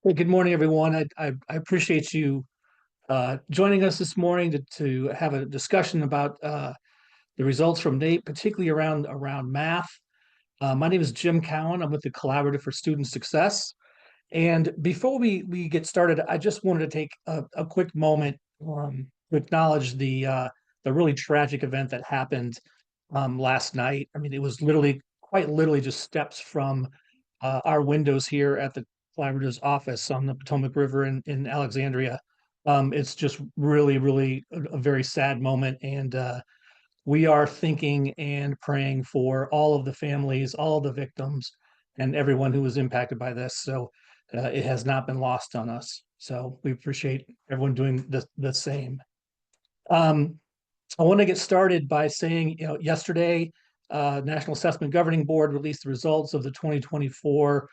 Hey, good morning, everyone. I appreciate you joining us this morning to have a discussion about the results from NAEP, particularly around math. My name is Jim Cowan. I'm with the Collaborative for Student Success. And before we get started, I just wanted to take a quick moment to acknowledge the really tragic event that happened last night. I mean, it was quite literally just steps from our windows here at the Collaborative's office on the Potomac River in Alexandria. It's just really a very sad moment, and we are thinking and praying for all of the families, all of the victims, and everyone who was impacted by this. So it has not been lost on us. So we appreciate everyone doing the same. I want to get started by saying, yesterday, National Assessment Governing Board released the results of the 2024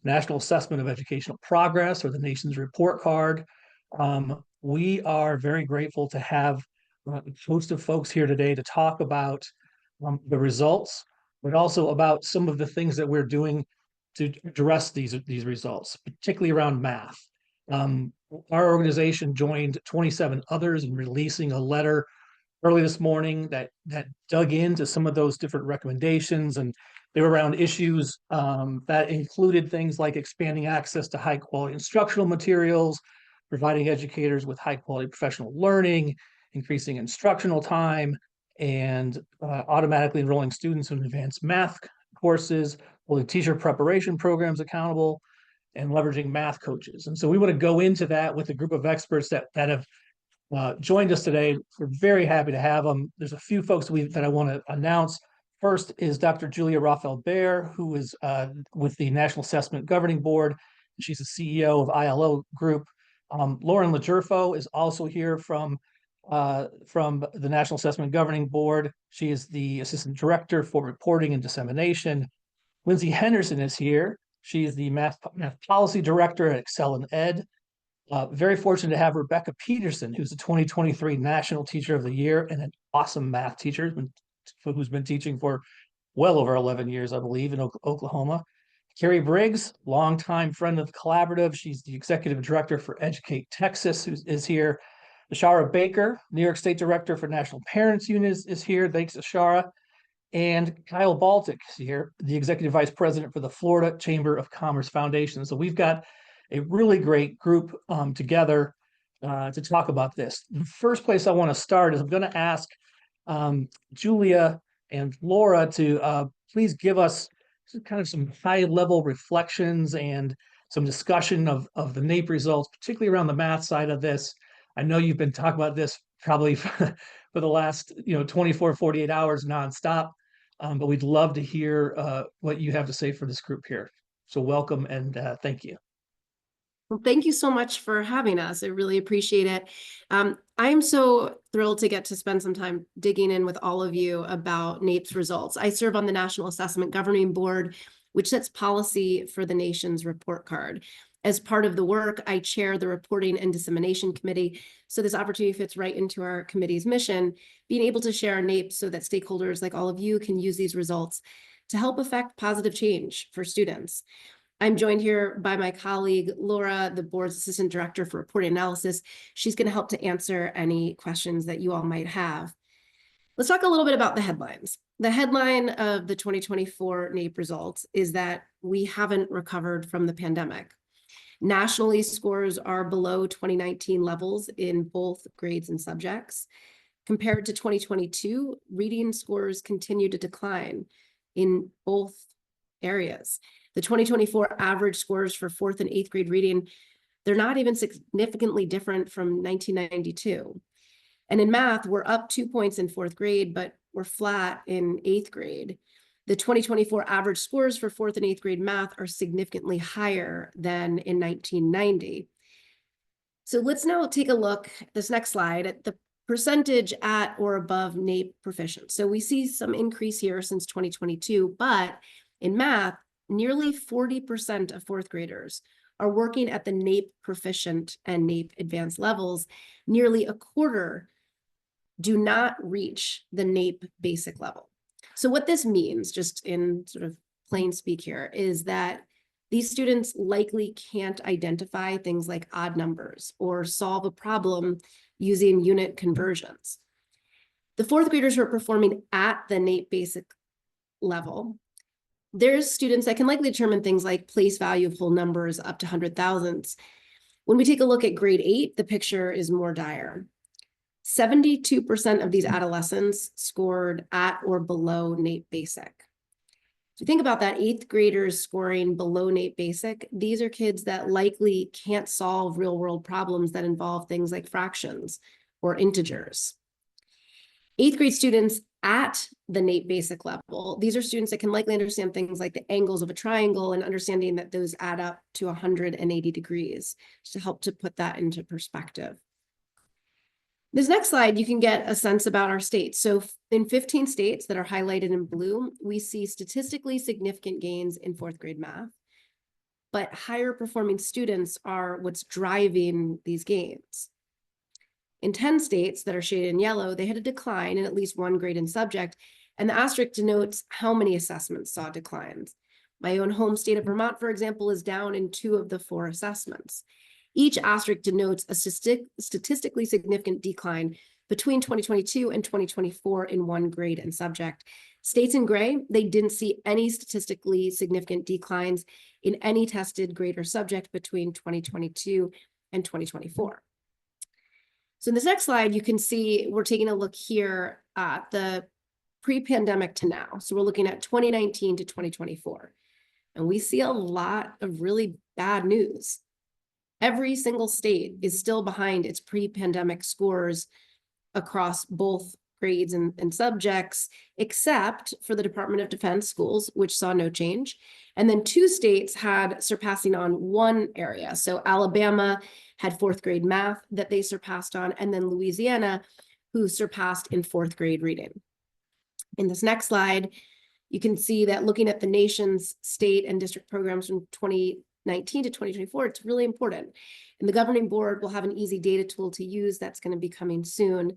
National Assessment of Educational Progress, or the nation's report card. We are very grateful to have a host of folks here today to talk about the results, but also about some of the things that we're doing to address these results, particularly around math. Our organization joined 27 others in releasing a letter early this morning that dug into some of those different recommendations, and they were around issues that included things like expanding access to high quality instructional materials, providing educators with high quality professional learning, increasing instructional time, and automatically enrolling students in advanced math courses, holding teacher preparation programs accountable, and leveraging math coaches. And so we want to go into that with a group of experts that have joined us today. We're very happy to have them. There's a few folks that I want to announce. First is Dr. Julia Raphael-Behr, who is with the National Assessment Governing Board. She's the CEO of ILO Group. Lauren Lagerfo is also here from the National Assessment Governing Board. She is the Assistant Director for Reporting and Dissemination. Lindsay Henderson is here. She is the Math Policy Director at Excel and Ed. Very fortunate to have Rebecca Peterson, who's the 2023 National Teacher of the Year and an awesome math teacher who's been teaching for well over 11 years, I believe, in Oklahoma. Carrie Briggs, longtime friend of the Collaborative. She's the Executive Director for Educate Texas, who is here. Ashara Baker, New York State Director for National Parents Unit, is here. Thanks, Ashara. And Kyle Baltic is here, the Executive Vice President for the Florida Chamber of Commerce Foundation. So we've got a really great group together to talk about this. The first place I want to start is I'm going to ask Julia and Laura to please give us kind of some high-level reflections and some discussion of the NAEP results, particularly around the math side of this. I know you've been talking about this probably for the last 24, 48 hours nonstop, but we'd love to hear what you have to say for this group here. So welcome and thank you. Well, thank you so much for having us. I really appreciate it. I'm so thrilled to get to spend some time digging in with all of you about NAEP's results. I serve on the National Assessment Governing Board, which sets policy for the nation's report card. As part of the work, I chair the Reporting and Dissemination Committee, so this opportunity fits right into our committee's mission, being able to share NAEP so that stakeholders like all of you can use these results to help affect positive change for students. I'm joined here by my colleague, Laura, the board's Assistant Director for Reporting Analysis. She's going to help to answer any questions that you all might have. Let's talk a little bit about the headlines. The headline of the 2024 NAEP results is that we haven't recovered from the pandemic. Nationally, scores are below 2019 levels in both grades and subjects. Compared to 2022, reading scores continue to decline in both areas. The 2024 average scores for 4th and 8th grade reading, they're not even significantly different from 1992. And in math, we're up 2 points in 4th grade, but we're flat in 8th grade. The 2024 average scores for 4th and 8th grade math are significantly higher than in 1990. So let's now take a look, this next slide, at the percentage at or above NAEP proficient. So we see some increase here since 2022, but in math, nearly 40% of 4th graders are working at the NAEP proficient and NAEP advanced levels. Nearly a quarter do not reach the NAEP basic level. So what this means, just in sort of plain speak here, is that These students likely can't identify things like odd numbers or solve a problem using unit conversions. The fourth graders who are performing at the NAEP basic level, there's students that can likely determine things like place value of whole numbers up to 100,000s. When we take a look at grade 8, the picture is more dire. 72% of these adolescents scored at or below NAEP basic. So think about that, 8th graders scoring below NAEP basic. These are kids that likely can't solve real world problems that involve things like fractions or integers. 8th grade students at the NAEP basic level, these are students that can likely understand things like the angles of a triangle and understanding that those add up to 180 degrees, just to help to put that into perspective. This next slide, you can get a sense about our states. So in 15 states that are highlighted in blue, we see statistically significant gains in 4th grade math, but higher performing students are what's driving these gains. In 10 states that are shaded in yellow, they had a decline in at least one grade and subject, and the asterisk denotes how many assessments saw declines. My own home state of Vermont, for example, is down in 2 of the 4 assessments. Each asterisk denotes a statistically significant decline between 2022 and 2024 in one grade and subject. States in gray, they didn't see any statistically significant declines in any tested grade or subject between 2022 and 2024. So in this next slide, you can see we're taking a look here at the pre-pandemic to now. So we're looking at 2019 to 2024. And we see a lot of really bad news. Every single state is still behind its pre-pandemic scores across both grades and subjects, except for the Department of Defense schools, which saw no change. And then 2 states had surpassing on one area. So Alabama had 4th grade math that they surpassed on, and then Louisiana, who surpassed in 4th grade reading. In this next slide, you can see that looking at the nation's state and district programs from 2019 to 2024, it's really important. And the governing board will have an easy data tool to use that's going to be coming soon.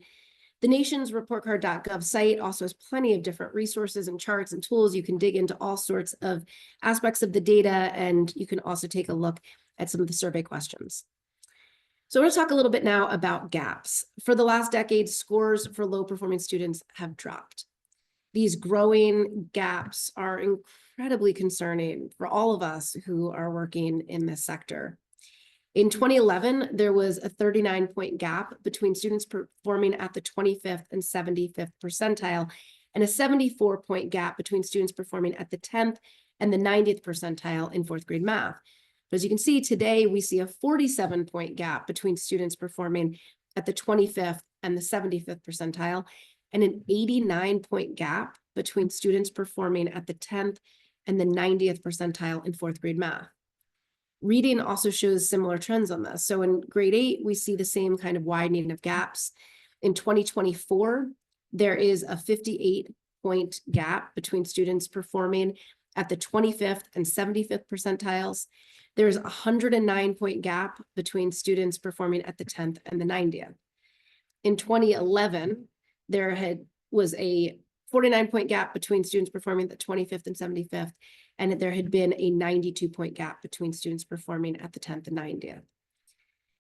The nation's reportcard.gov site also has plenty of different resources and charts and tools. You can dig into all sorts of aspects of the data, and you can also take a look at some of the survey questions. So I want to talk a little bit now about gaps. For the last decade, scores for low-performing students have dropped. These growing gaps are incredibly concerning for all of us who are working in this sector. In 2011, there was a 39-point gap between students performing at the 25th and 75th percentile, and a 74-point gap between students performing at the 10th and the 90th percentile in 4th grade math. But as you can see, today we see a 47-point gap between students performing at the 25th and the 75th percentile, and an 89-point gap between students performing at the 10th and the 90th percentile in 4th grade math. Reading also shows similar trends on this. So in grade 8, we see the same kind of widening of gaps. In 2024, there is a 58-point gap between students performing at the 25th and 75th percentiles. There's a 109-point gap between students performing at the 10th and the 90th. In 2011, there was a 49-point gap between students performing at the 25th and 75th, and there had been a 92-point gap between students performing at the 10th and 90th.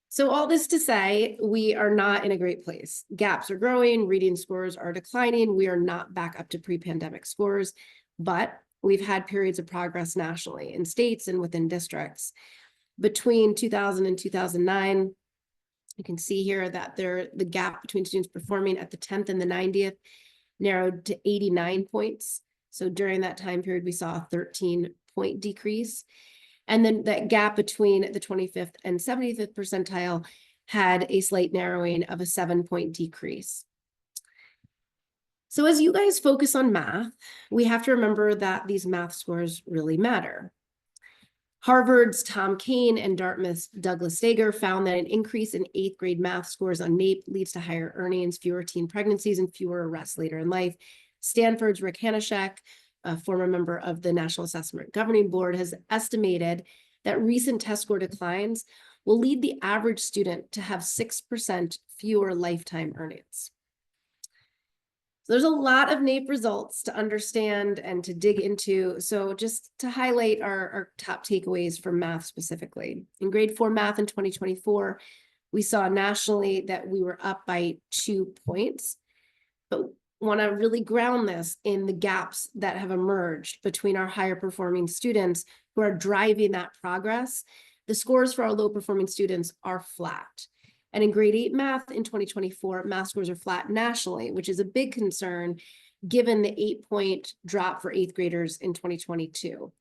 So all this to say, we are not in a great place. Gaps are growing, reading scores are declining. We are not back up to pre-pandemic scores, but we've had periods of progress nationally in states and within districts. Between 2000 and 2009, you can see here that the gap between students performing at the 10th and the 90th narrowed to 89 points. So during that time period, we saw a 13-point decrease. And then that gap between the 25th and 75th percentile had a slight narrowing of a 7-point decrease. So as you guys focus on math, we have to remember that these math scores really matter. Harvard's Tom Kane and Dartmouth's Douglas Stager found that an increase in 8th grade math scores on NAEP leads to higher earnings, fewer teen pregnancies, and fewer arrests later in life. Stanford's Rick Hanashek, a former member of the National Assessment Governing Board, has estimated that recent test score declines will lead the average student to have 6% fewer lifetime earnings. So there's a lot of NAEP results to understand and to dig into. So just to highlight our top takeaways for math specifically. In grade 4 math in 2024, we saw nationally that we were up by 2 points, but want to really ground this in the gaps that have emerged between our higher performing students who are driving that progress. The scores for our low performing students are flat. And in grade 8 math in 2024, math scores are flat nationally, which is a big concern given the 8-point drop for 8th graders in 2022.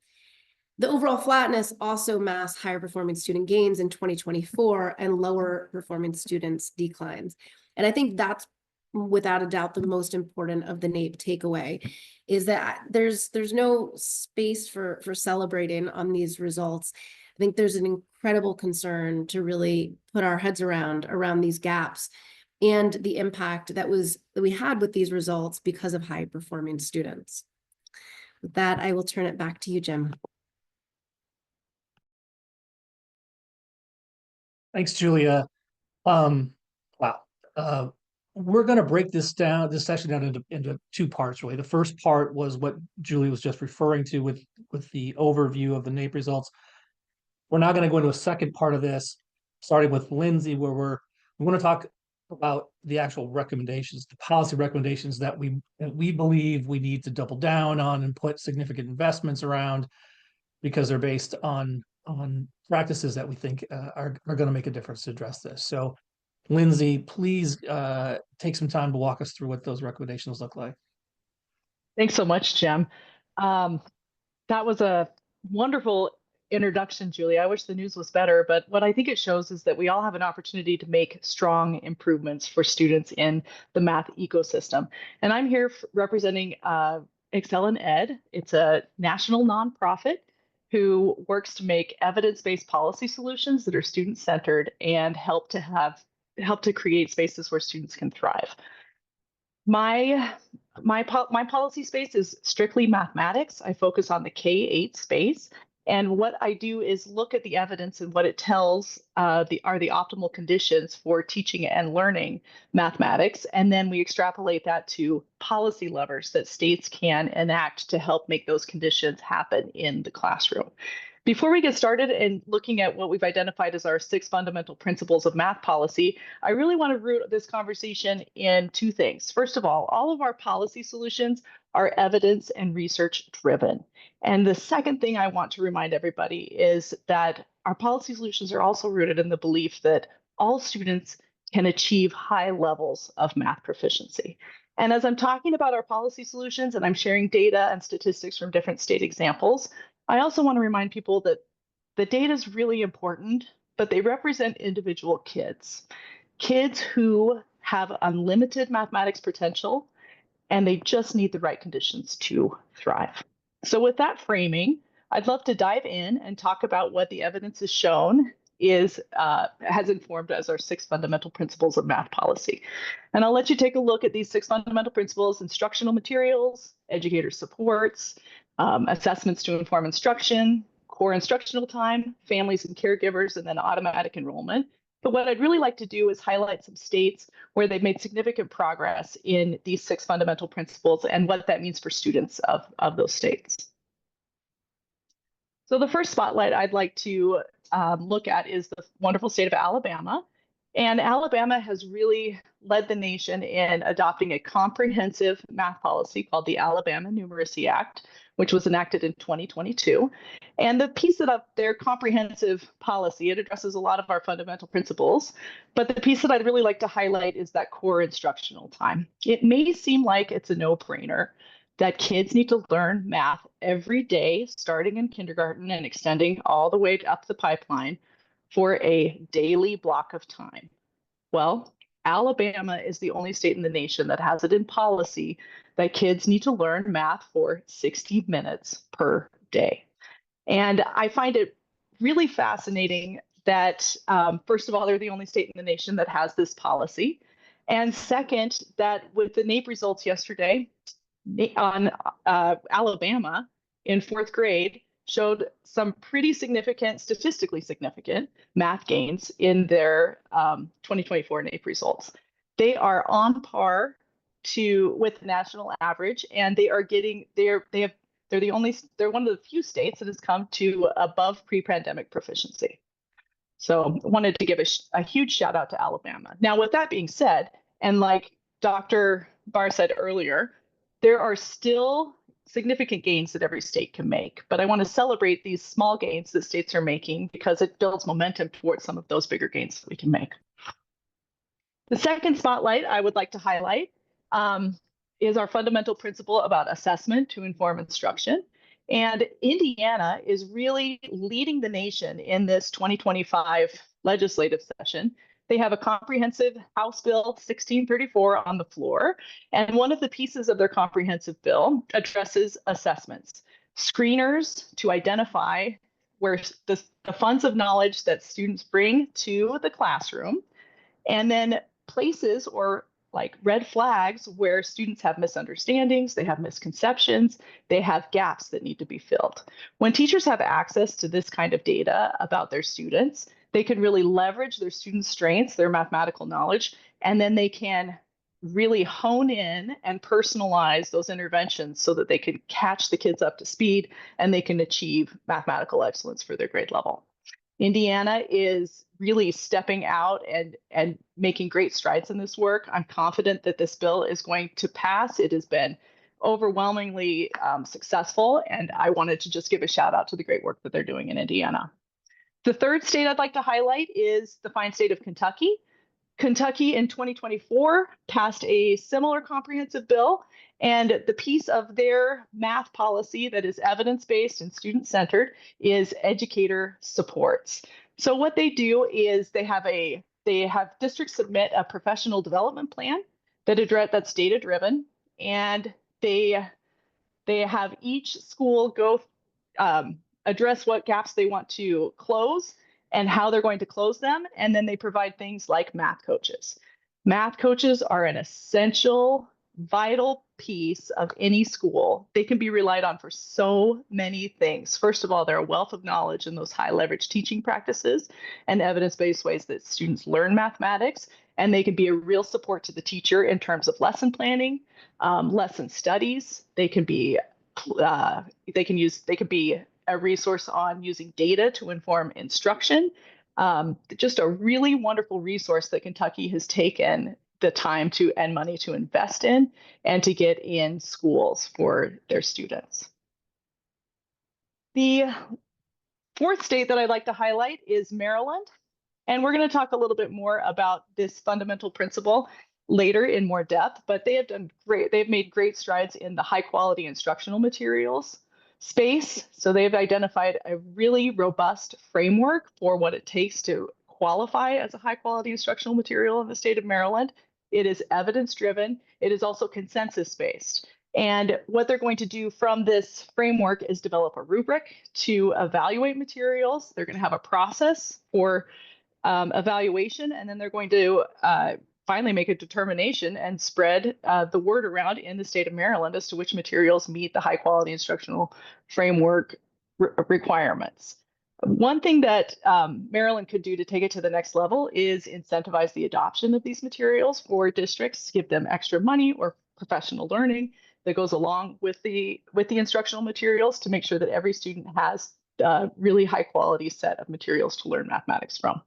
The overall flatness also masks higher performing student gains in 2024 and lower performing students declines. And I think that's without a doubt the most important of the NAEP takeaway, is that there's no space for celebrating on these results. I think there's an incredible concern to really put our heads around these gaps and the impact that we had with these results because of high performing students. With that, I will turn it back to you, Jim. Thanks, Julia. Wow. We're going to break this session down into 2 parts, really. The first part was what Julia was just referring to with the overview of the NAEP results. We're now going to go into a second part of this, starting with Lindsay, where we want to talk about the actual recommendations, the policy recommendations that we believe we need to double down on and put significant investments around, because they're based on practices that we think are going to make a difference to address this. So, Lindsay, please take some time to walk us through what those recommendations look like. Thanks so much, Jim. That was a wonderful introduction, Julie. I wish the news was better, but what I think it shows is that we all have an opportunity to make strong improvements for students in the math ecosystem. And I'm here representing Excel in Ed. It's a national nonprofit who works to make evidence-based policy solutions that are student-centered and help to create spaces where students can thrive. My policy space is strictly mathematics. I focus on the K-8 space. And what I do is look at the evidence and what it tells are the optimal conditions for teaching and learning mathematics. And then we extrapolate that to policy levers that states can enact to help make those conditions happen in the classroom. Before we get started in looking at what we've identified as our 6 fundamental principles of math policy, I really want to root this conversation in 2 things. First of all of our policy solutions are evidence and research driven. And the second thing I want to remind everybody is that our policy solutions are also rooted in the belief that all students can achieve high levels of math proficiency. And as I'm talking about our policy solutions and I'm sharing data and statistics from different state examples, I also want to remind people that the data is really important, but they represent individual kids who have unlimited mathematics potential, and they just need the right conditions to thrive. So with that framing, I'd love to dive in and talk about what the evidence has shown has informed as our 6 fundamental principles of math policy. And I'll let you take a look at these 6 fundamental principles: instructional materials, educator supports, assessments to inform instruction, core instructional time, families and caregivers, and then automatic enrollment. But what I'd really like to do is highlight some states where they've made significant progress in these 6 fundamental principles and what that means for students of those states. So the first spotlight I'd like to look at is the wonderful state of Alabama. And Alabama has really led the nation in adopting a comprehensive math policy called the Alabama Numeracy Act, which was enacted in 2022. And the piece of their comprehensive policy, it addresses a lot of our fundamental principles, but the piece that I'd really like to highlight is that core instructional time. It may seem like it's a no-brainer that kids need to learn math every day, starting in kindergarten and extending all the way up the pipeline for a daily block of time. Well, Alabama is the only state in the nation that has it in policy that kids need to learn math for 60 minutes per day. And I find it really fascinating that, first of all, they're the only state in the nation that has this policy. And second, that with the NAEP results yesterday on Alabama in 4th grade, showed some pretty significant, statistically significant math gains in their 2024 NAEP results. They are on par with the national average, and they're one of the few states that has come to above pre-pandemic proficiency. So I wanted to give a huge shout out to Alabama. Now, with that being said, and like Dr. Barr said earlier, there are still significant gains that every state can make, but I want to celebrate these small gains that states are making because it builds momentum towards some of those bigger gains that we can make. The second spotlight I would like to highlight is our fundamental principle about assessment to inform instruction. And Indiana is really leading the nation in this 2025 legislative session. They have a comprehensive House Bill 1634 on the floor. And one of the pieces of their comprehensive bill addresses assessments, screeners to identify where the funds of knowledge that students bring to the classroom, and then places or like red flags where students have misunderstandings, they have misconceptions, they have gaps that need to be filled. When teachers have access to this kind of data about their students, they can really leverage their students' strengths, their mathematical knowledge, and then they can really hone in and personalize those interventions so that they can catch the kids up to speed and they can achieve mathematical excellence for their grade level. Indiana is really stepping out and making great strides in this work. I'm confident that this bill is going to pass. It has been overwhelmingly successful, and I wanted to just give a shout out to the great work that they're doing in Indiana. The third state I'd like to highlight is the fine state of Kentucky. Kentucky in 2024 passed a similar comprehensive bill, and the piece of their math policy that is evidence-based and student-centered is educator supports. So what they do is they have districts submit a professional development plan that's data-driven, and they have each school go address what gaps they want to close and how they're going to close them. And then they provide things like math coaches. Math coaches are an essential, vital piece of any school. They can be relied on for so many things. First of all, they're a wealth of knowledge in those high leverage teaching practices and evidence-based ways that students learn mathematics. And they can be a real support to the teacher in terms of lesson planning, lesson studies. They can be a resource on using data to inform instruction. Just a really wonderful resource that Kentucky has taken the time and money to invest in and to get in schools for their students. The fourth state that I'd like to highlight is Maryland. And we're going to talk a little bit more about this fundamental principle later in more depth, but they have done great. They've made great strides in the high quality instructional materials space. So they've identified a really robust framework for what it takes to qualify as a high quality instructional material in the state of Maryland. It is evidence driven. It is also consensus based. And what they're going to do from this framework is develop a rubric to evaluate materials. They're going to have a process for evaluation, and then they're going to finally make a determination and spread the word around in the state of Maryland as to which materials meet the high quality instructional framework requirements. One thing that Maryland could do to take it to the next level is incentivize the adoption of these materials for districts, give them extra money or professional learning that goes along with the instructional materials to make sure that every student has a really high quality set of materials to learn mathematics from.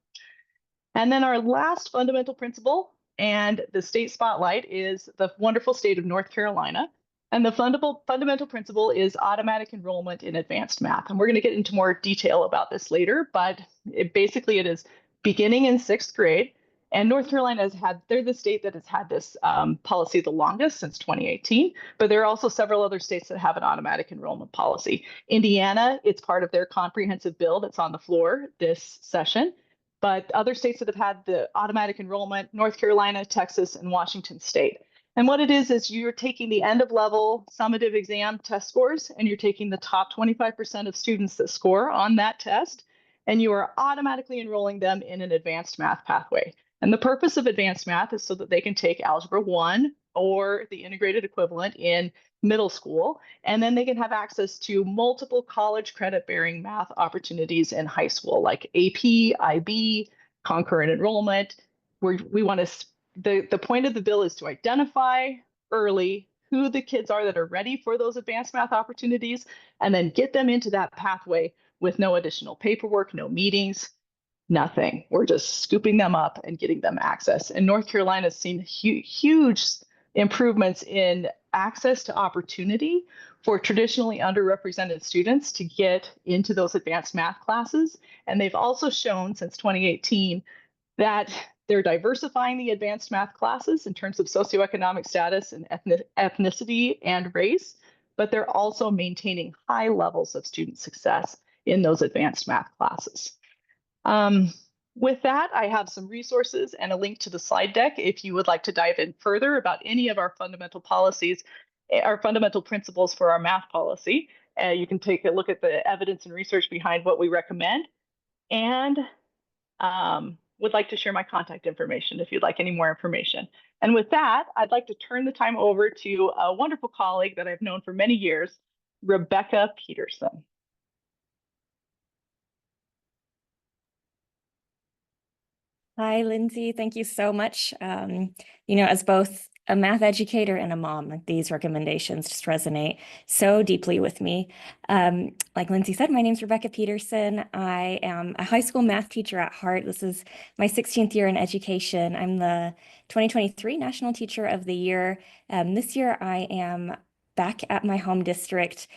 And then our last fundamental principle and the state spotlight is the wonderful state of North Carolina. And the fundamental principle is automatic enrollment in advanced math. And we're going to get into more detail about this later, but it is beginning in 6th grade. And North Carolina they're the state that has had this policy the longest, since 2018, but there are also several other states that have an automatic enrollment policy. Indiana, it's part of their comprehensive bill that's on the floor this session. But other states that have had the automatic enrollment, North Carolina, Texas, and Washington State. And what it is you're taking the end of level summative exam test scores, and you're taking the top 25% of students that score on that test, and you are automatically enrolling them in an advanced math pathway. And the purpose of advanced math is so that they can take Algebra 1 or the integrated equivalent in middle school, and then they can have access to multiple college credit-bearing math opportunities in high school, like AP, IB, concurrent enrollment. The point of the bill is to identify early who the kids are that are ready for those advanced math opportunities, and then get them into that pathway with no additional paperwork, no meetings, nothing. We're just scooping them up and getting them access. And North Carolina has seen huge improvements in access to opportunity for traditionally underrepresented students to get into those advanced math classes. And they've also shown since 2018 that they're diversifying the advanced math classes in terms of socioeconomic status and ethnicity and race, but they're also maintaining high levels of student success in those advanced math classes. With that, I have some resources and a link to the slide deck if you would like to dive in further about any of our fundamental policies, our fundamental principles for our math policy. You can take a look at the evidence and research behind what we recommend, and would like to share my contact information if you'd like any more information. And with that, I'd like to turn the time over to a wonderful colleague that I've known for many years, Rebecca Peterson. Hi, Lindsay. Thank you so much. As both a math educator and a mom, these recommendations just resonate so deeply with me. Like Lindsay said, my name is Rebecca Peterson. I am a high school math teacher at heart. This is my 16th year in education. I'm the 2023 National Teacher of the Year. This year, I am back at my home district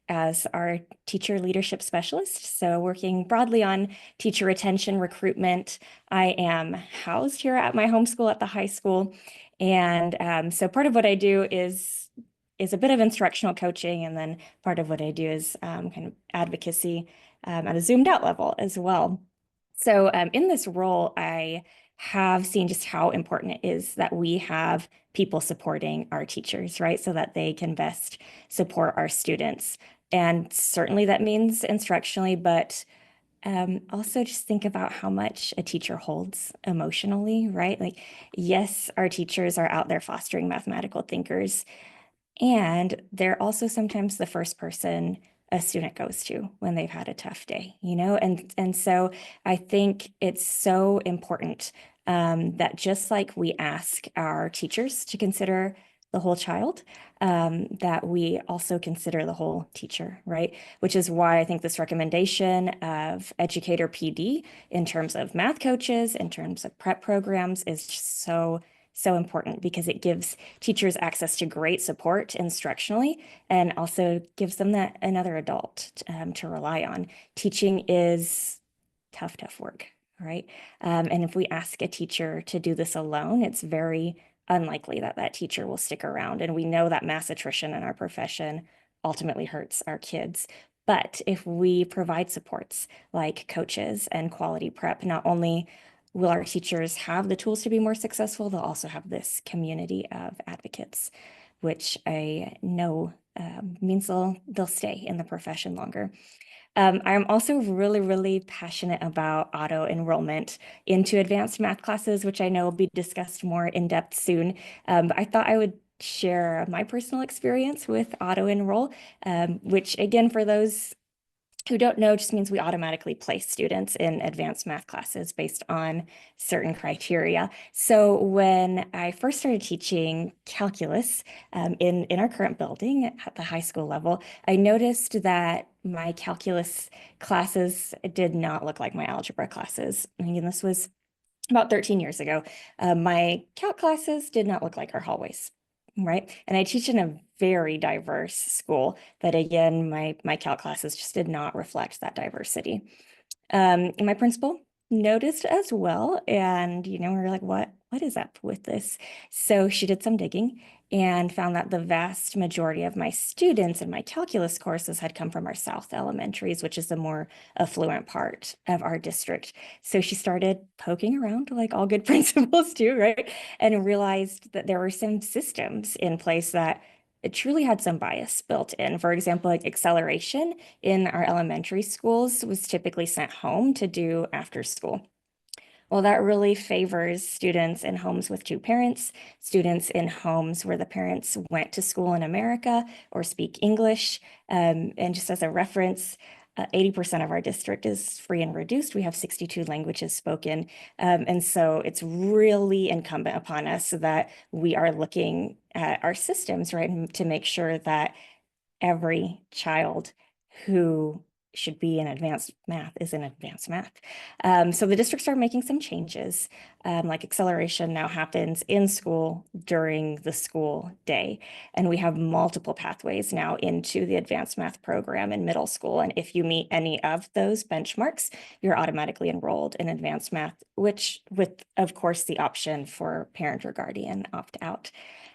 as our teacher leadership specialist. So working broadly on teacher retention, recruitment. I am housed here at my home school at the high school. And so part of what I do is a bit of instructional coaching. And then part of what I do is kind of advocacy at a zoomed out level as well. So in this role, I have seen just how important it is that we have people supporting our teachers, right? So that they can best support our students. And certainly that means instructionally, but also just think about how much a teacher holds emotionally, right? Like, yes, our teachers are out there fostering mathematical thinkers, and they're also sometimes the first person a student goes to when they've had a tough day, And so I think it's so important that just like we ask our teachers to consider the whole child, that we also consider the whole teacher, right? Which is why I think this recommendation of educator PD in terms of math coaches, in terms of prep programs is just so important, because it gives teachers access to great support instructionally and also gives them that another adult to rely on. Teaching is tough work, right? And if we ask a teacher to do this alone, it's very unlikely that that teacher will stick around. And we know that mass attrition in our profession ultimately hurts our kids. But if we provide supports like coaches and quality prep, not only will our teachers have the tools to be more successful, they'll also have this community of advocates, which I know means they'll stay in the profession longer. I'm also really, really passionate about auto enrollment into advanced math classes, which I know will be discussed more in depth soon. But I thought I would share my personal experience with auto enroll, which again, for those who don't know, just means we automatically place students in advanced math classes based on certain criteria. So when I first started teaching calculus in our current building at the high school level, I noticed that my calculus classes did not look like my algebra classes. And this was about 13 years ago. My calc classes did not look like our hallways. Right. And I teach in a very diverse school that, again, my calc classes just did not reflect that diversity. And my principal noticed as well. And, we were like, what is up with this? So she did some digging and found that the vast majority of my students in my calculus courses had come from our South elementaries, which is the more affluent part of our district. So she started poking around like all good principals do, right? And realized that there were some systems in place that it truly had some bias built in. For example, like acceleration in our elementary schools was typically sent home to do after school. Well, that really favors students in homes with two parents, students in homes where the parents went to school in America or speak English. And just as a reference, 80% of our district is free and reduced. We have 62 languages spoken. And so it's really incumbent upon us that we are looking at our systems, right, to make sure that every child who should be in advanced math is in advanced math. So the districts are making some changes, like acceleration now happens in school during the school day. And we have multiple pathways now into the advanced math program in middle school. And if you meet any of those benchmarks, you're automatically enrolled in advanced math, which with, of course, the option for parent or guardian opt out.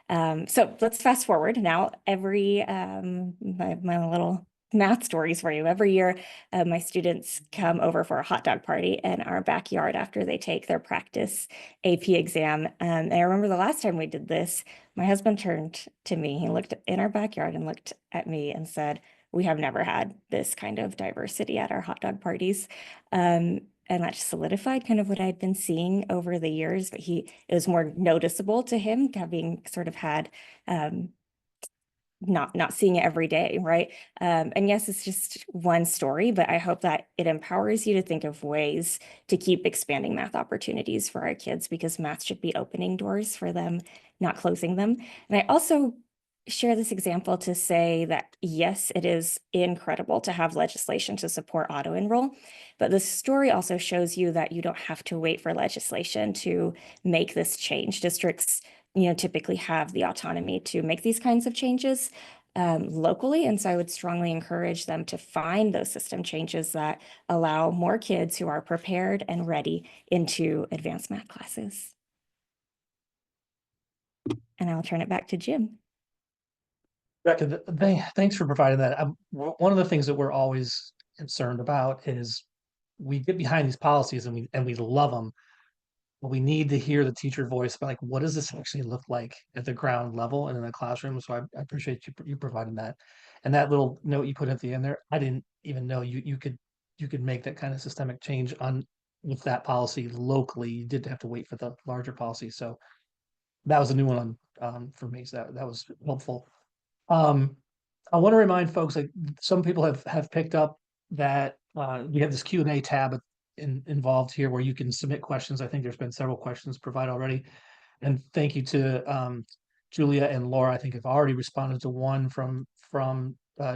So let's fast forward now. Every, my little math stories for you. Every year, my students come over for a hot dog party in our backyard after they take their practice AP exam. And I remember the last time we did this, my husband turned to me, he looked in our backyard and looked at me and said, "We have never had this kind of diversity at our hot dog parties." And that just solidified kind of what I'd been seeing over the years, but it was more noticeable to him having sort of had, not seeing it every day, right? And yes, it's just one story, but I hope that it empowers you to think of ways to keep expanding math opportunities for our kids, because math should be opening doors for them, not closing them. And I also share this example to say that, yes, it is incredible to have legislation to support auto-enroll, but the story also shows you that you don't have to wait for legislation to make this change. Districts typically have the autonomy to make these kinds of changes locally. And so I would strongly encourage them to find those system changes that allow more kids who are prepared and ready into advanced math classes. And I'll turn it back to Jim. Rebecca, thanks for providing that. One of the things that we're always concerned about is we get behind these policies and we love them, but we need to hear the teacher voice about, like, what does this actually look like at the ground level and in the classroom? So I appreciate you providing that. And that little note you put at the end there, I didn't even know you could make that kind of systemic change with that policy locally. You did have to wait for the larger policy. So that was a new one for me. So that was helpful. I want to remind folks, like, some people have picked up that we have this Q&A tab involved here where you can submit questions. I think there's been several questions provided already. And thank you to Julia and Laura. I think have already responded to one from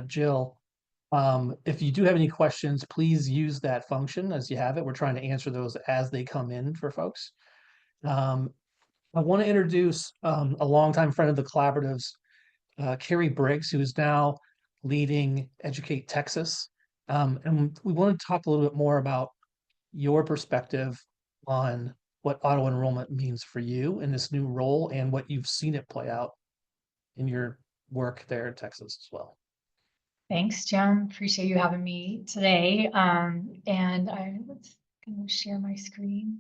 Jill. If you do have any questions, please use that function as you have it. We're trying to answer those as they come in for folks. I want to introduce a longtime friend of the collaboratives, Carrie Briggs, who is now leading Educate Texas. And we want to talk a little bit more about your perspective on what auto enrollment means for you in this new role and what you've seen it play out in your work there in Texas as well. Thanks, Jim. Appreciate you having me today. And I'm going to share my screen.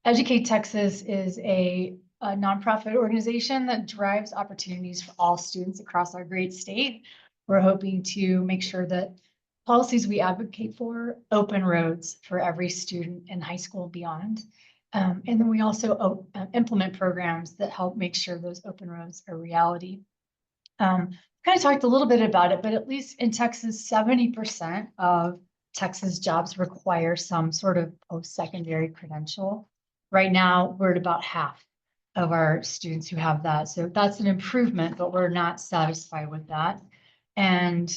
Educate Texas is a nonprofit organization that drives opportunities for all students across our great state. We're hoping to make sure that policies we advocate for open roads for every student in high school and beyond. And then we also implement programs that help make sure those open roads are reality. Kind of talked a little bit about it, but at least in Texas, 70% of Texas jobs require some sort of post-secondary credential. Right now, we're at about half of our students who have that. So that's an improvement, but we're not satisfied with that. And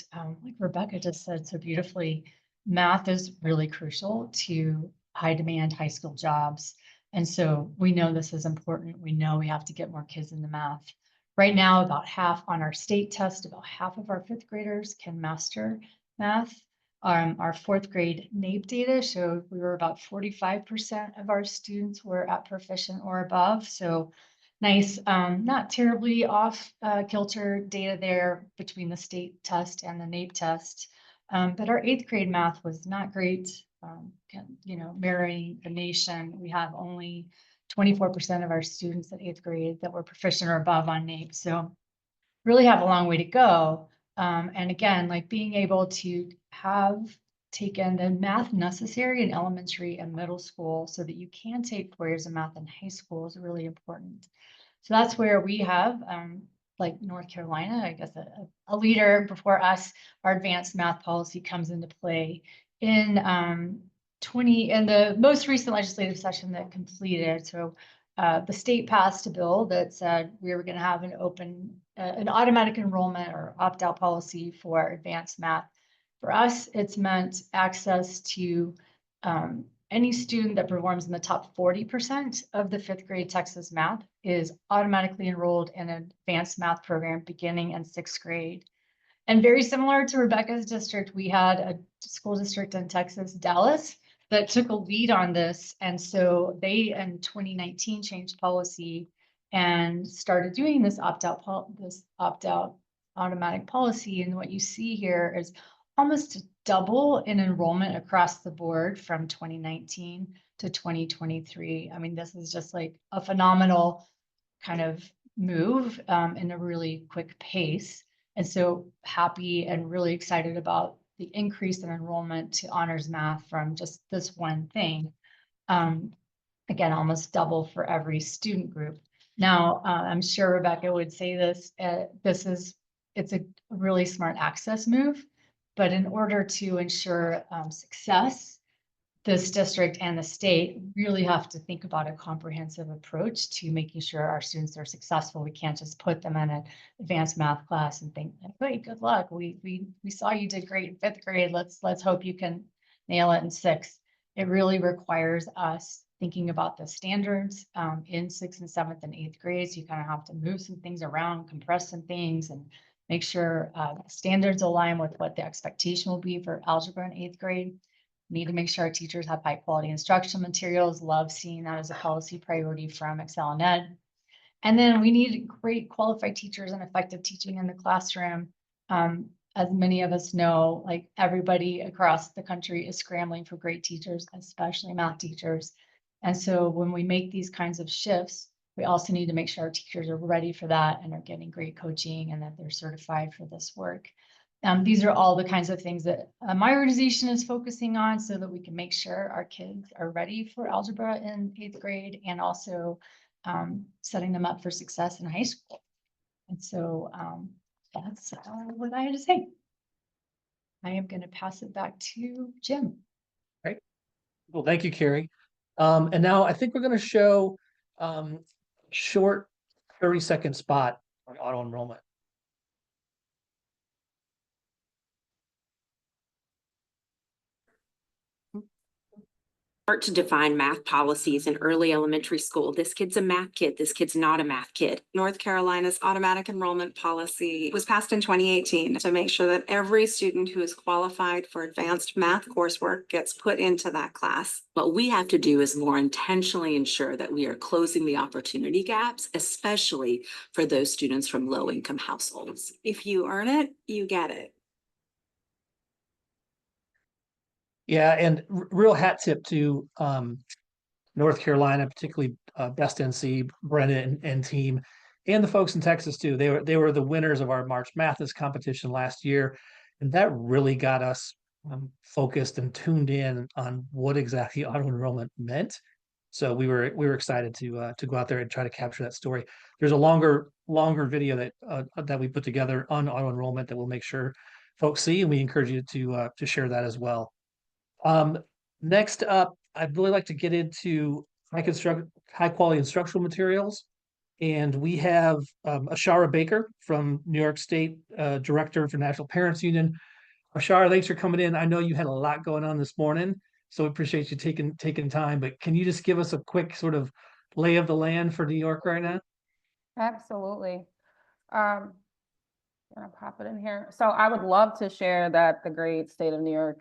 like Rebecca just said so beautifully, math is really crucial to high demand high school jobs. And so we know this is important. We know we have to get more kids into math. Right now, about half on our state test, about half of our fifth graders can master math. Our fourth grade NAEP data showed we were about 45% of our students were at proficient or above. So nice, not terribly off kilter data there between the state test and the NAEP test. But our eighth grade math was not great, mirroring the nation. We have only 24% of our students at eighth grade that were proficient or above on NAEP. So really have a long way to go. And again, like being able to have taken the math necessary in elementary and middle school so that you can take 4 years of math in high school is really important. So that's where we have like North Carolina, I guess a leader before us, our advanced math policy comes into play in the most recent legislative session that completed. So the state passed a bill that said we were going to have an automatic enrollment or opt-out policy for advanced math. For us, it's meant access to any student that performs in the top 40% of the 5th grade Texas math is automatically enrolled in an advanced math program beginning in 6th grade. And very similar to Rebecca's district, we had a school district in Texas, Dallas, that took a lead on this. And so they, in 2019, changed policy and started doing this opt-out automatic policy. And what you see here is almost double in enrollment across the board from 2019 to 2023. I mean, this is just like a phenomenal kind of move in a really quick pace. And so happy and really excited about the increase in enrollment to honors math from just this one thing. Again, almost double for every student group. Now, I'm sure Rebecca would say this, it's a really smart access move, but in order to ensure success, this district and the state really have to think about a comprehensive approach to making sure our students are successful. We can't just put them in an advanced math class and think, hey, good luck. We saw you did great in 5th grade. Let's hope you can nail it in 6th. It really requires us thinking about the standards in 6th and 7th and 8th grades. You kind of have to move some things around, compress some things, and make sure standards align with what the expectation will be for algebra in 8th grade. Need to make sure our teachers have high quality instructional materials. Love seeing that as a policy priority from Excel and Ed. And then we need great qualified teachers and effective teaching in the classroom. As many of us know, like everybody across the country is scrambling for great teachers, especially math teachers. And so when we make these kinds of shifts, we also need to make sure our teachers are ready for that and are getting great coaching and that they're certified for this work. These are all the kinds of things that my organization is focusing on so that we can make sure our kids are ready for algebra in 8th grade and also setting them up for success in high school. And so that's what I had to say. I am going to pass it back to Jim. Great. Well, thank you, Carrie. And now I think we're going to show short 30-second spot on auto enrollment. Start to define math policies in early elementary school. This kid's a math kid. This kid's not a math kid. North Carolina's automatic enrollment policy was passed in 2018 to make sure that every student who is qualified for advanced math coursework gets put into that class. What we have to do is more intentionally ensure that we are closing the opportunity gaps, especially for those students from low-income households. If you earn it, you get it. Yeah, and real hat tip to North Carolina, particularly Best NC, Brennan and team, and the folks in Texas too. They were the winners of our March Madness competition last year, and that really got us focused and tuned in on what exactly auto enrollment meant. So we were excited to go out there and try to capture that story. There's a longer video that we put together on auto enrollment that we'll make sure folks see, and we encourage you to share that as well. Next up, I'd really like to get into high quality instructional materials. And we have Ashara Baker from New York State, Director for National Parents Union. Ashara, thanks for coming in. I know you had a lot going on this morning, so we appreciate you taking time, but can you just give us a quick sort of lay of the land for New York right now? Absolutely. Gonna pop it in here. So I would love to share that the great state of New York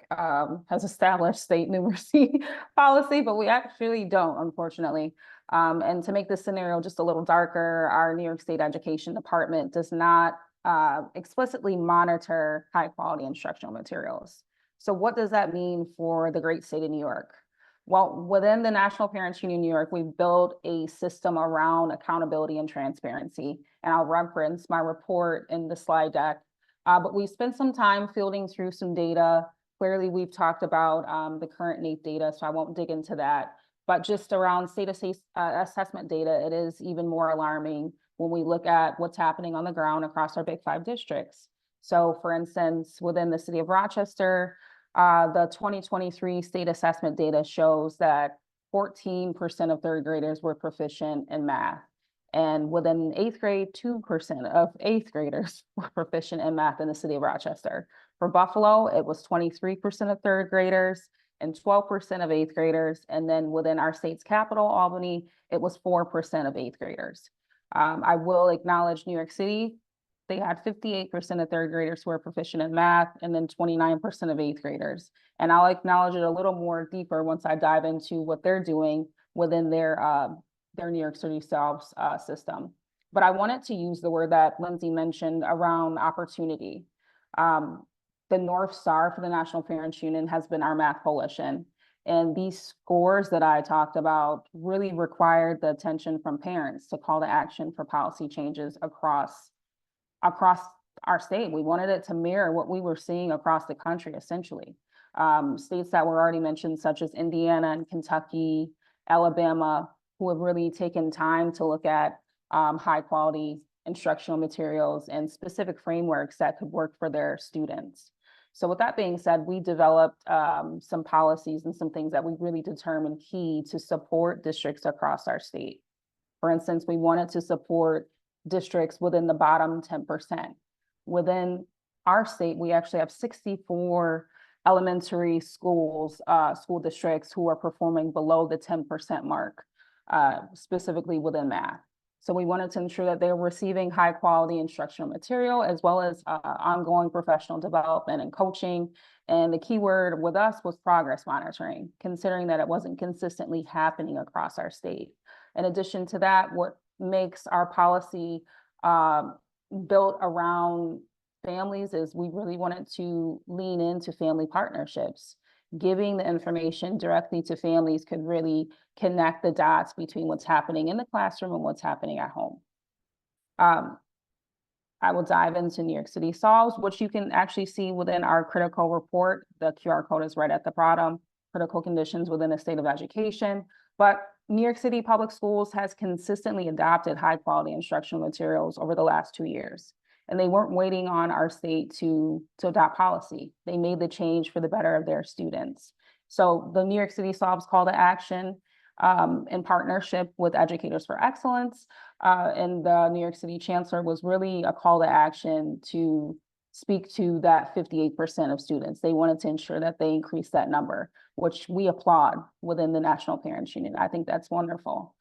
has established state numeracy policy, but we actually don't, unfortunately. And to make this scenario just a little darker, our New York State Education Department does not explicitly monitor high quality instructional materials. So what does that mean for the great state of New York? Well, within the National Parents Union New York, we've built a system around accountability and transparency. And I'll reference my report in the slide deck. But we spent some time fielding through some data. Clearly, we've talked about the current NAEP data, so I won't dig into that. But just around state assessment data, it is even more alarming. when we look at what's happening on the ground across our Big Five districts. So for instance, within the city of Rochester, the 2023 state assessment data shows that 14% of third graders were proficient in math. And within eighth grade, 2% of eighth graders were proficient in math in the city of Rochester. For Buffalo, it was 23% of third graders and 12% of eighth graders. And then within our state's capital, Albany, it was 4% of eighth graders. I will acknowledge New York City. They had 58% of third graders who are proficient in math, and then 29% of eighth graders. And I'll acknowledge it a little more deeper once I dive into what they're doing within their New York City SOLVS system. But I wanted to use the word that Lindsay mentioned around opportunity. The North Star for the National Parents Union has been our math coalition. And these scores that I talked about really required the attention from parents to call to action for policy changes across our state. We wanted it to mirror what we were seeing across the country, essentially. States that were already mentioned, such as Indiana and Kentucky, Alabama, who have really taken time to look at high quality instructional materials and specific frameworks that could work for their students. So with that being said, we developed some policies and some things that we really determined key to support districts across our state. For instance, we wanted to support districts within the bottom 10%. Within our state, we actually have 64 elementary schools, school districts who are performing below the 10% mark, specifically within math. So we wanted to ensure that they're receiving high quality instructional material, as well as ongoing professional development and coaching. And the key word with us was progress monitoring, considering that it wasn't consistently happening across our state. In addition to that, what makes our policy built around families is we really wanted to lean into family partnerships. Giving the information directly to families could really connect the dots between what's happening in the classroom and what's happening at home. I will dive into New York City SOLVS, which you can actually see within our critical report. The QR code is right at the bottom, critical conditions within the state of education. But New York City Public Schools has consistently adopted high quality instructional materials over the last 2 years. And they weren't waiting on our state to adopt policy. They made the change for the better of their students. So the New York City SOLVS call to action in partnership with Educators for Excellence and the New York City Chancellor was really a call to action to speak to that 58% of students. They wanted to ensure that they increase that number, which we applaud within the National Parents Union. I think that's wonderful.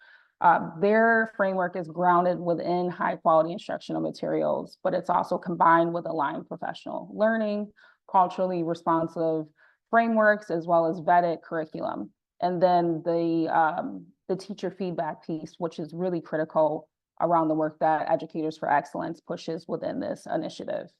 Their framework is grounded within high quality instructional materials, but it's also combined with aligned professional learning, culturally responsive frameworks, as well as vetted curriculum. And then the teacher feedback piece, which is really critical around the work that Educators for Excellence pushes within this initiative.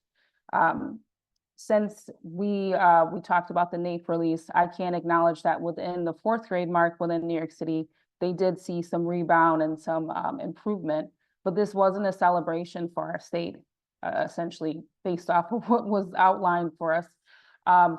Since we talked about the NAEP release, I can acknowledge that within the 4th grade mark within New York City, they did see some rebound and some improvement, but this wasn't a celebration for our state, essentially based off of what was outlined for us.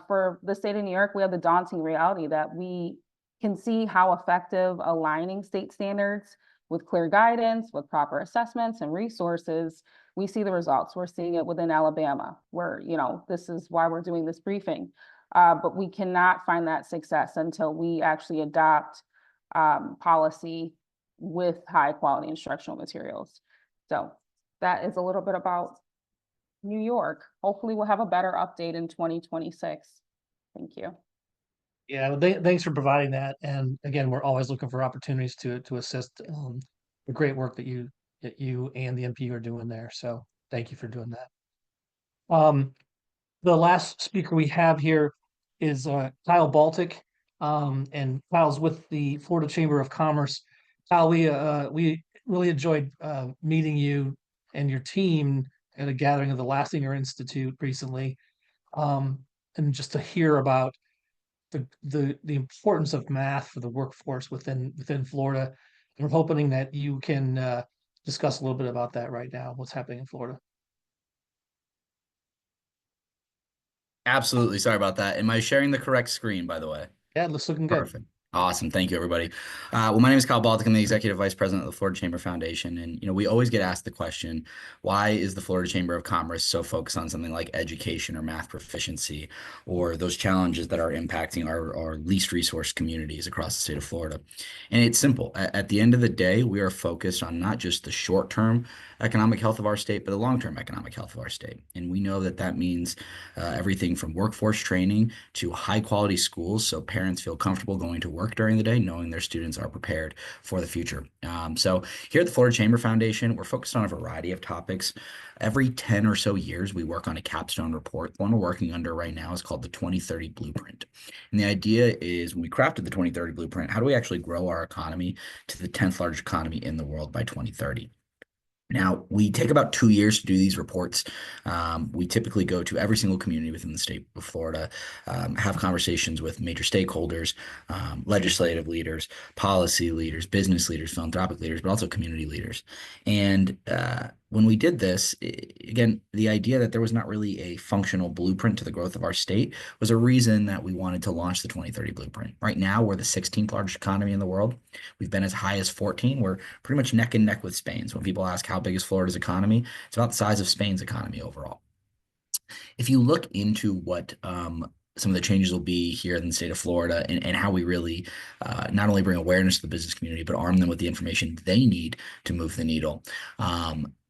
For the state of New York, we have the daunting reality that we can see how effective aligning state standards with clear guidance, with proper assessments and resources, we see the results. We're seeing it within Alabama, where, this is why we're doing this briefing. But we cannot find that success until we actually adopt policy with high quality instructional materials. So that is a little bit about New York. Hopefully we'll have a better update in 2026. Thank you. Yeah, thanks for providing that. And again, we're always looking for opportunities to assist the great work that you and the MP are doing there. So thank you for doing that. The last speaker we have here is Kyle Baltic, and Kyle's with the Florida Chamber of Commerce. Kyle, we really enjoyed meeting you and your team at a gathering of the Lastinger Institute recently, and just to hear about the importance of math for the workforce within Florida. And we're hoping that you can discuss a little bit about that right now, what's happening in Florida. Absolutely. Sorry about that. Am I sharing the correct screen, by the way? Yeah, it looks looking good. Perfect. Awesome. Thank you, everybody. Well, my name is Kyle Baltic. I'm the Executive Vice President of the Florida Chamber Foundation. And, we always get asked the question, why is the Florida Chamber of Commerce so focused on something like education or math proficiency or those challenges that are impacting our least resourced communities across the state of Florida? And it's simple. At the end of the day, we are focused on not just the short-term economic health of our state, but the long-term economic health of our state. And we know that that means everything from workforce training to high-quality schools so parents feel comfortable going to work during the day, knowing their students are prepared for the future. So here at the Florida Chamber Foundation, we're focused on a variety of topics. Every 10 or so years, we work on a capstone report. The one we're working under right now is called the 2030 Blueprint. And the idea is when we crafted the 2030 Blueprint, how do we actually grow our economy to the 10th largest economy in the world by 2030? Now, we take about 2 years to do these reports. We typically go to every single community within the state of Florida, have conversations with major stakeholders, legislative leaders, policy leaders, business leaders, philanthropic leaders, but also community leaders. And when we did this, again, the idea that there was not really a functional blueprint to the growth of our state was a reason that we wanted to launch the 2030 Blueprint. Right now, we're the 16th largest economy in the world. We've been as high as 14. We're pretty much neck and neck with Spain. So when people ask how big is Florida's economy, it's about the size of Spain's economy overall. If you look into what some of the changes will be here in the state of Florida and how we really not only bring awareness to the business community, but arm them with the information they need to move the needle.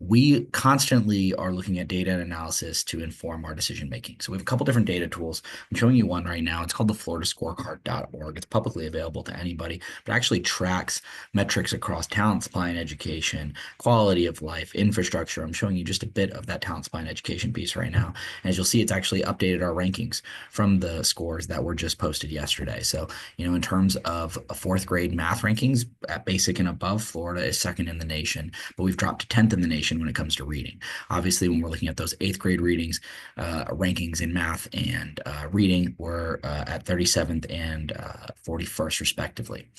We constantly are looking at data and analysis to inform our decision making. So we have a couple different data tools. I'm showing you one right now. It's called the floridascorecard.org. It's publicly available to anybody, but actually tracks metrics across talent, supply, and education, quality of life, infrastructure. I'm showing you just a bit of that talent, supply, and education piece right now. And as you'll see, it's actually updated our rankings from the scores that were just posted yesterday. So, in terms of fourth grade math rankings at basic and above, Florida is second in the nation, but we've dropped to 10th in the nation when it comes to reading. Obviously, when we're looking at those eighth grade readings, rankings in math and reading, we're at 37th and 41st respectively.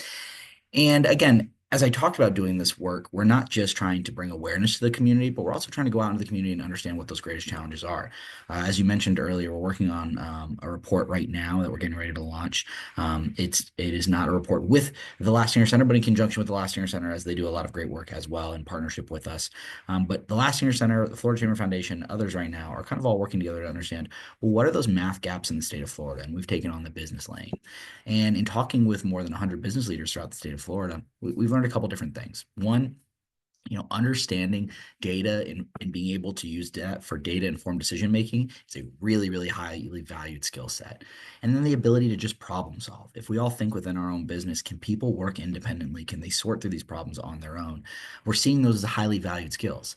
And again, as I talked about doing this work, we're not just trying to bring awareness to the community, but we're also trying to go out into the community and understand what those greatest challenges are. As you mentioned earlier, we're working on a report right now that we're getting ready to launch. It is not a report with the Lastinger Center, but in conjunction with the Lastinger Center, as they do a lot of great work as well in partnership with us. But the Lastinger Center, the Florida Chamber Foundation, others right now are kind of all working together to understand, well, what are those math gaps in the state of Florida? And we've taken on the business lane. And in talking with more than 100 business leaders throughout the state of Florida, we've learned a couple different things. One, understanding data and being able to use that for data-informed decision-making is a really, really highly valued skill set. And then the ability to just problem solve. If we all think within our own business, can people work independently? Can they sort through these problems on their own? We're seeing those as highly valued skills.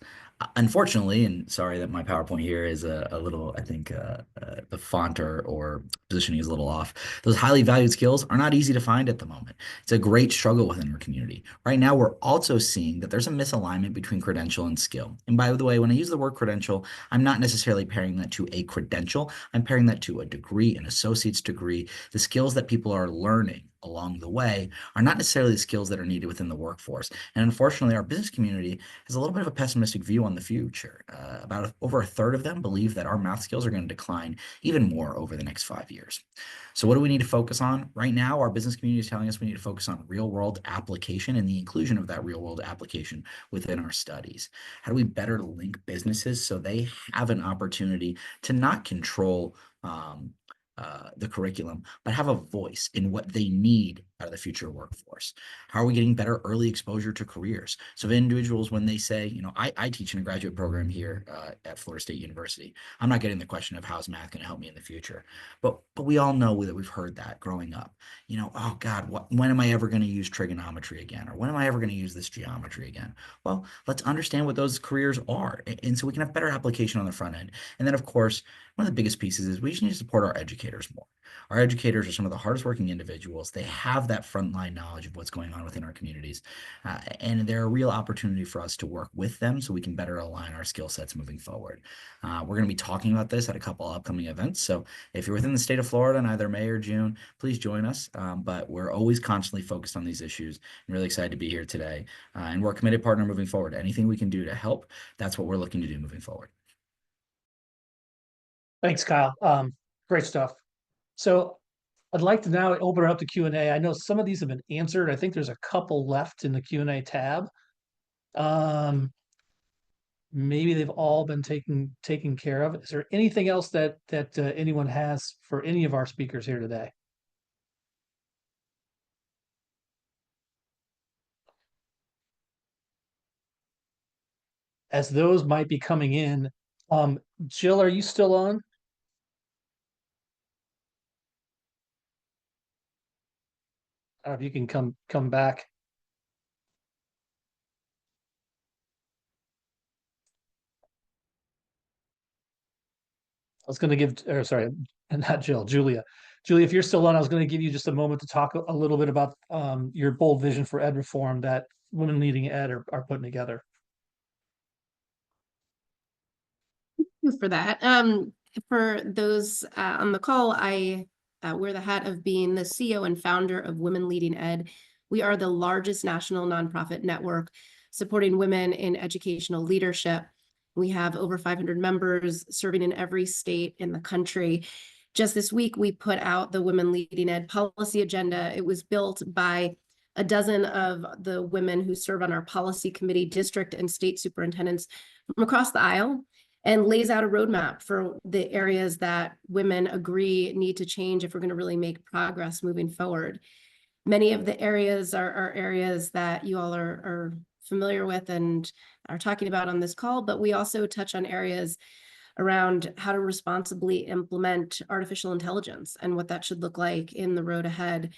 Unfortunately, and sorry that my PowerPoint here is a little, I think the font or positioning is a little off. Those highly valued skills are not easy to find at the moment. It's a great struggle within our community. Right now, we're also seeing that there's a misalignment between credential and skill. And by the way, when I use the word credential, I'm not necessarily pairing that to a credential. I'm pairing that to a degree, an associate's degree. The skills that people are learning along the way are not necessarily the skills that are needed within the workforce. And unfortunately, our business community has a little bit of a pessimistic view on the future. Over a third of them believe that our math skills are going to decline even more over the next 5 years. So what do we need to focus on? Right now, our business community is telling us we need to focus on real world application and the inclusion of that real world application within our studies. How do we better link businesses so they have an opportunity to not control the curriculum, but have a voice in what they need out of the future workforce? How are we getting better early exposure to careers? So if individuals, when they say, I teach in a graduate program here at Florida State University, I'm not getting the question of how's math going to help me in the future. But we all know that we've heard that growing up. Oh God, when am I ever going to use trigonometry again? Or when am I ever going to use this geometry again? Well, let's understand what those careers are. And so we can have better application on the front end. And then, of course, one of the biggest pieces is we just need to support our educators more. Our educators are some of the hardest working individuals. They have that frontline knowledge of what's going on within our communities. And they're a real opportunity for us to work with them so we can better align our skill sets moving forward. We're going to be talking about this at a couple upcoming events. So if you're within the state of Florida in either May or June, please join us. But we're always constantly focused on these issues. I'm really excited to be here today. And we're a committed partner moving forward. Anything we can do to help, that's what we're looking to do moving forward. Thanks, Kyle. Great stuff. So I'd like to now open it up to Q&A. I know some of these have been answered. I think there's a couple left in the Q&A tab. Maybe they've all been taken care of. Is there anything else that anyone has for any of our speakers here today? As those might be coming in, Jill, are you still on? I don't know if you can come back. I was going to give, or sorry, not Jill, Julia. Julia, if you're still on, I was going to give you just a moment to talk a little bit about your bold vision for ed reform that Women Leading Ed are putting together. Thank you for that. For those on the call, I wear the hat of being the CEO and founder of Women Leading Ed. We are the largest national nonprofit network supporting women in educational leadership. We have over 500 members serving in every state in the country. Just this week, we put out the Women Leading Ed policy agenda. It was built by a dozen of the women who serve on our policy committee, district and state superintendents from across the aisle, and lays out a roadmap for the areas that women agree need to change if we're going to really make progress moving forward. Many of the areas are areas that you all are familiar with and are talking about on this call, but we also touch on areas around how to responsibly implement artificial intelligence and what that should look like in the road ahead,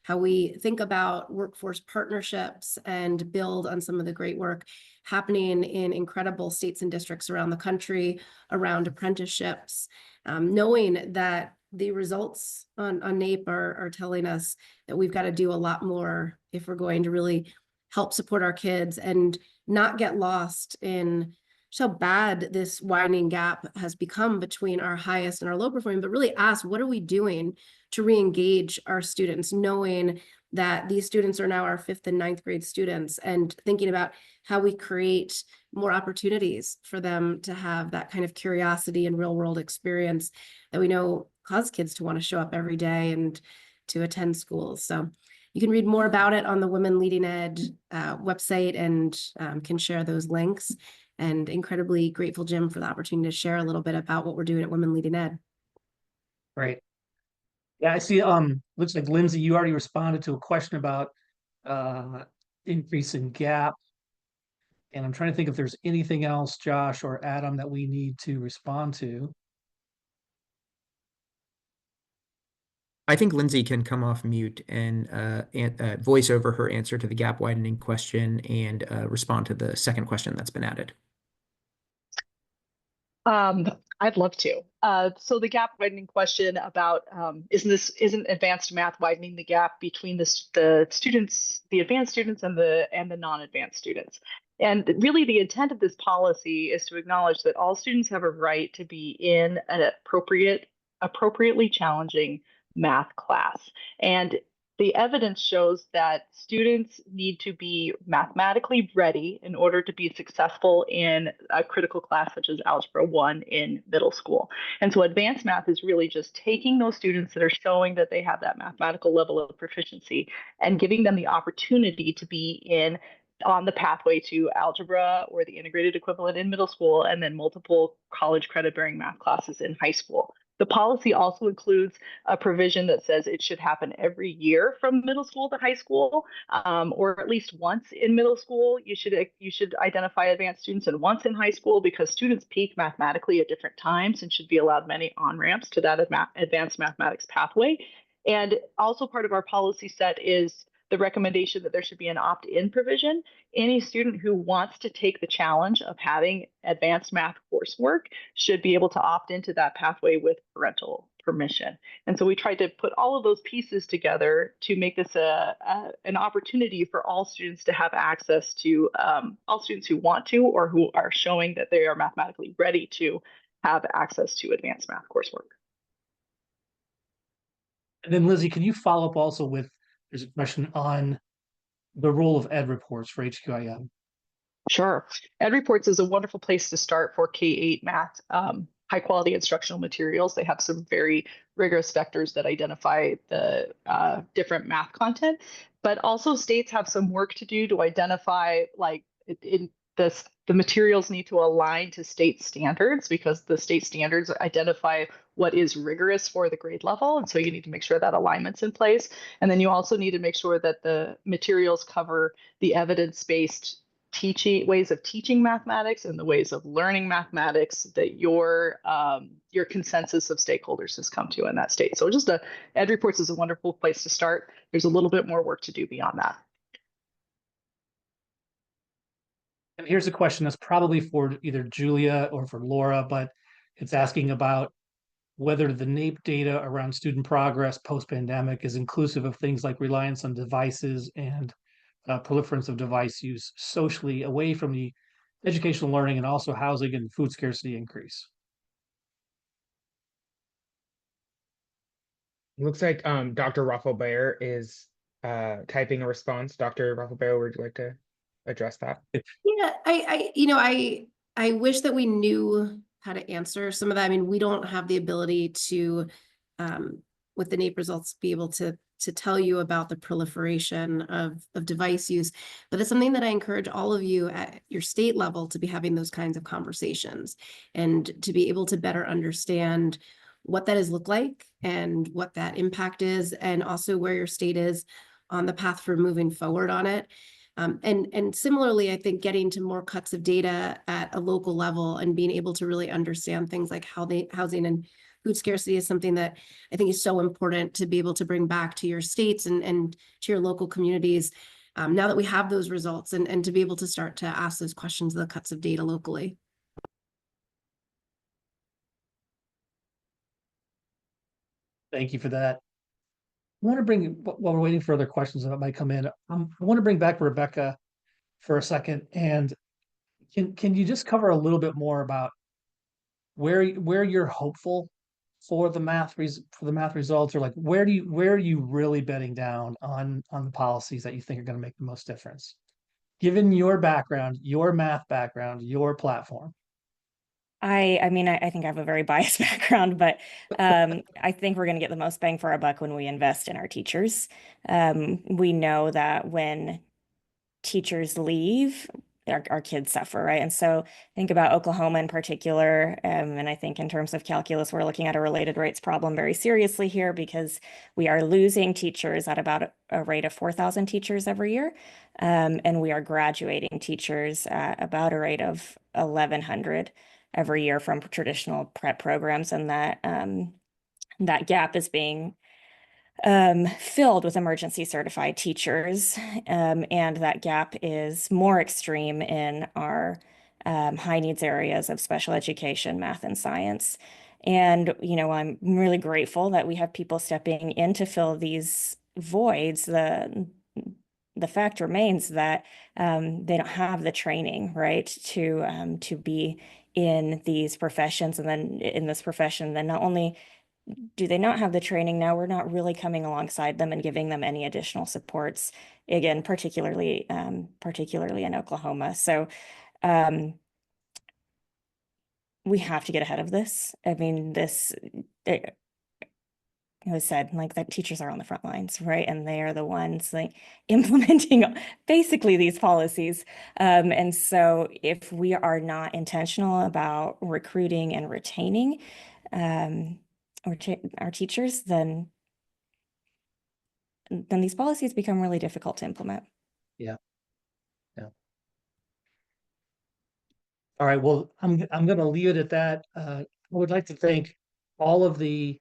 how we think about workforce partnerships and build on some of the great work happening in incredible states and districts around the country around apprenticeships, knowing that the results on NAEP are telling us that we've got to do a lot more if we're going to really help support our kids and not get lost in just how bad this widening gap has become between our highest and our low performing, but really ask, what are we doing to re-engage our students, knowing that these students are now our 5th and 9th grade students, and thinking about how we create more opportunities for them to have that kind of curiosity and real world experience that we know cause kids to want to show up every day and to attend schools. So you can read more about it on the Women Leading Ed website and can share those links. And incredibly grateful, Jim, for the opportunity to share a little bit about what we're doing at Women Leading Ed. Great. Yeah, I see. Looks like Lindsay, you already responded to a question about increase in gap. And I'm trying to think if there's anything else, Josh or Adam, that we need to respond to. I think Lindsay can come off mute and voice over her answer to the gap widening question and respond to the second question that's been added. I'd love to. So the gap widening question about isn't advanced math widening the gap between the students, the advanced students and the non-advanced students? And really the intent of this policy is to acknowledge that all students have a right to be in an appropriately challenging math class. And the evidence shows that students need to be mathematically ready in order to be successful in a critical class such as Algebra 1 in middle school. And so advanced math is really just taking those students that are showing that they have that mathematical level of proficiency and giving them the opportunity to be on the pathway to algebra or the integrated equivalent in middle school, and then multiple college credit-bearing math classes in high school. The policy also includes a provision that says it should happen every year from middle school to high school, or at least once in middle school. You should identify advanced students and once in high school, because students peak mathematically at different times and should be allowed many on-ramps to that advanced mathematics pathway. And also part of our policy set is the recommendation that there should be an opt-in provision. Any student who wants to take the challenge of having advanced math coursework should be able to opt into that pathway with parental permission. And so we tried to put all of those pieces together to make this an opportunity for all students to have access to, all students who want to or who are showing that they are mathematically ready to have access to advanced math coursework. And then Lizzie, can you follow up also with, there's a question on the role of ed reports for HQIM. Sure. Ed Reports is a wonderful place to start for K-8 math high quality instructional materials. They have some very rigorous vectors that identify the different math content, but also states have some work to do to identify like in this, the materials need to align to state standards because the state standards identify what is rigorous for the grade level. And so you need to make sure that alignment's in place. And then you also need to make sure that the materials cover the evidence-based teaching ways of teaching mathematics and the ways of learning mathematics that your consensus of stakeholders has come to in that state. So just Ed Reports is a wonderful place to start. There's a little bit more work to do beyond that. And here's a question that's probably for either Julia or for Laura, but it's asking about whether the NAEP data around student progress post-pandemic is inclusive of things like reliance on devices and proliferance of device use socially away from the educational learning and also housing and food scarcity increase. It looks like Dr. Raffel-Baer is typing a response. Dr. Raffel-Baer, would you like to address that? Yeah, I wish that we knew how to answer some of that. I mean, we don't have the ability to, with the NAEP results, be able to tell you about the proliferation of device use, but it's something that I encourage all of you at your state level to be having those kinds of conversations and to be able to better understand what that has looked like and what that impact is, and also where your state is on the path for moving forward on it. And similarly, I think getting to more cuts of data at a local level and being able to really understand things like housing and food scarcity is something that I think is so important to be able to bring back to your states and to your local communities now that we have those results, and to be able to start to ask those questions of the cuts of data locally. Thank you for that. I want to bring, while we're waiting for other questions that might come in, I want to bring back Rebecca for a second. And can you just cover a little bit more about where you're hopeful for the math results, or like where are you really betting down on the policies that you think are going to make the most difference, given your background, your math background, your platform? I mean, I think I have a very biased background, but I think we're going to get the most bang for our buck when we invest in our teachers. We know that when teachers leave, our kids suffer, right? And so think about Oklahoma in particular. And I think in terms of calculus, we're looking at a related rates problem very seriously here, because we are losing teachers at about a rate of 4,000 teachers every year. And we are graduating teachers at about a rate of 1,100 every year from traditional prep programs. And that gap is being filled with emergency certified teachers. And that gap is more extreme in our high needs areas of special education, math and science. And, I'm really grateful that we have people stepping in to fill these voids. The fact remains that they don't have the training, right, to be in these professions. And then in this profession, then not only do they not have the training, now we're not really coming alongside them and giving them any additional supports, again, particularly in Oklahoma. So we have to get ahead of this. I mean, it was said, like, that teachers are on the front lines, right? And they are the ones like implementing basically these policies. And so if we are not intentional about recruiting and retaining our teachers, then these policies become really difficult to implement. Yeah. All right. Well, I'm going to leave it at that. I would like to thank all of the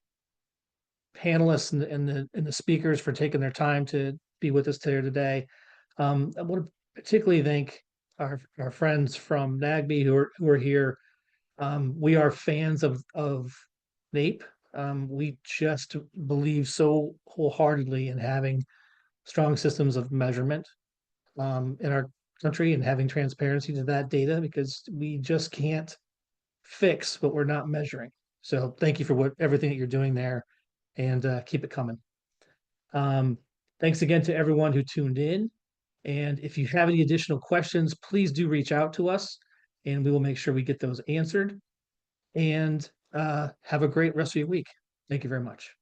panelists and the speakers for taking their time to be with us today. I want to particularly thank our friends from NAGB who are here. We are fans of NAEP. We just believe so wholeheartedly in having strong systems of measurement in our country and having transparency to that data, because we just can't fix what we're not measuring. So thank you for everything that you're doing there, and keep it coming. Thanks again to everyone who tuned in. And if you have any additional questions, please do reach out to us and we will make sure we get those answered. and have a great rest of your week. Thank you very much.